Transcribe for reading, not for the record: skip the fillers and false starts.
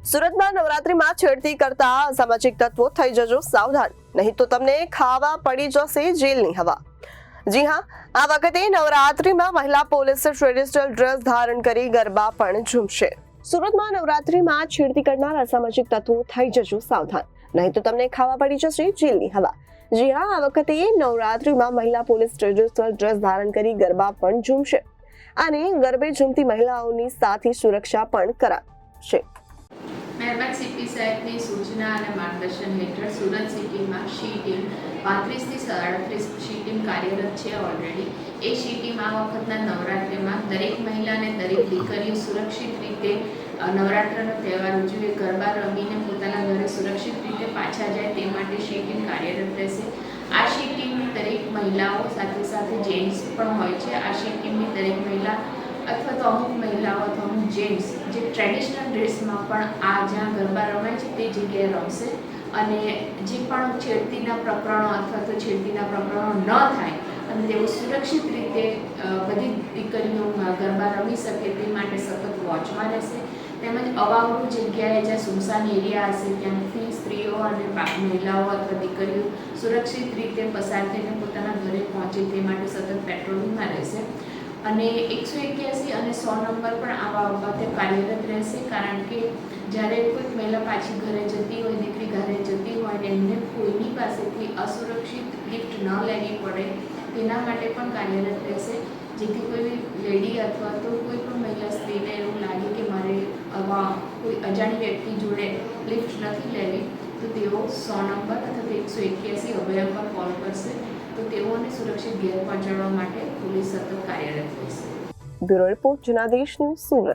સુરતમાં નવરાત્રીમાં છેડતી કરતા અસામાજિક તત્વો થઈ જજો સાવધાન, નહીં તો તમને ખાવા પડી જશે જેલની હવા। જી હા, આ વખતે નવરાત્રીમાં મહિલા પોલીસ ટ્રેડિશનલ ડ્રેસ ધારણ કરી ગરબા પણ ઝૂમશે। સુરતમાં નવરાત્રીમાં છેડતી કરનાર અસામાજિક તત્વો થઈ જજો સાવધાન, નહીં તો તમને ખાવા પડી જશે જેલની હવા। જી હા, આ વખતે નવરાત્રીમાં મહિલા પોલીસ ટ્રેડિશનલ ડ્રેસ ધારણ કરી ગરબા પણ ઝૂમશે અને ગરબે ઝૂમતી મહિલાઓની સાથે સુરક્ષા પણ કરાશે। મહેરબાન સીપી સાહેબની સૂચના અને માર્ગદર્શન હેઠળ સુરત સિટીમાં શી ટીમ 35 થી 38 શી ટીમ કાર્યરત છે ઓલરેડી। એ શી ટીમ આ વખતના નવરાત્રિમાં દરેક મહિલા અને દરેક દીકરીઓ સુરક્ષિત રીતે નવરાત્રનો તહેવાર ઉજવે, ગરબા રમીને પોતાના ઘરે સુરક્ષિત રીતે પાછા જાય તે માટે શી ટીમ કાર્યરત રહેશે। આ શી ટીમની દરેક મહિલાઓ સાથે સાથે જેન્ટ્સ પણ હોય છે। આ શી ટીમની દરેક મહિલા અથવા તો અમુક મહિલાઓ અથવા અમુક જેન્ટ્સ જે ટ્રેડિશનલ ડ્રેસમાં પણ આ જ્યાં ગરબા રમાય છે તે જગ્યાએ રમશે અને જે પણ છેડતીના પ્રકરણો અથવા તો છેડતીના પ્રકરણો ન થાય અને તેઓ સુરક્ષિત રીતે બધી દીકરીઓ ગરબા રમી શકે તે માટે સતત વોચમાં રહેશે। તેમજ અવાવરું જગ્યાએ જ્યાં સુમસાન એરિયા હશે ત્યાંથી સ્ત્રીઓ અને મહિલાઓ અથવા દીકરીઓ સુરક્ષિત રીતે પસાર થઈને પોતાના ઘરે પહોંચે તે માટે સતત પેટ્રોલિંગમાં રહેશે અને 181 અને 100 નંબર પણ આવા બાબતે કાર્યરત રહેશે। કારણ કે જ્યારે કોઈક મહિલા પાછી ઘરે જતી હોય, દીકરી ઘરે જતી હોય ને એમને કોઈની પાસેથી અસુરક્ષિત લિફ્ટ ન લેવી પડે તેના માટે પણ કાર્યરત રહેશે, જેથી કોઈ લેડી અથવા તો કોઈ પણ મહિલા સ્ત્રીને એવું લાગે કે મારે આવા કોઈ અજાણી વ્યક્તિ જોડે લિફ્ટ નથી લેવી તો તેઓ 100 નંબર અથવા તો 181 અભય પર કોલ કરશે તો તેઓને સુરક્ષિત ઘેર પહોંચાડવા માટે પોલીસ સતત કાર્યરત રહેશે। Bureau report Janadesh news Surat.